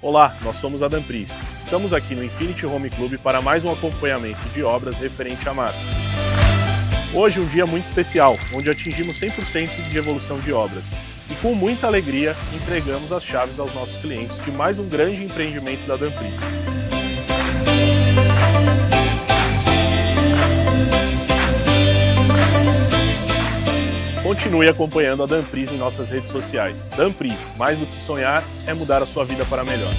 Olá, nós somos a Danpris. Estamos aqui no Infinity Home Club para mais um acompanhamento de obras referente à marca. Hoje um dia muito especial, onde atingimos 100% de evolução de obras. E com muita alegria, entregamos as chaves aos nossos clientes de mais um grande empreendimento da Danpris. Continue acompanhando a Danpris em nossas redes sociais. Danpris, mais do que sonhar, é mudar a sua vida para melhor.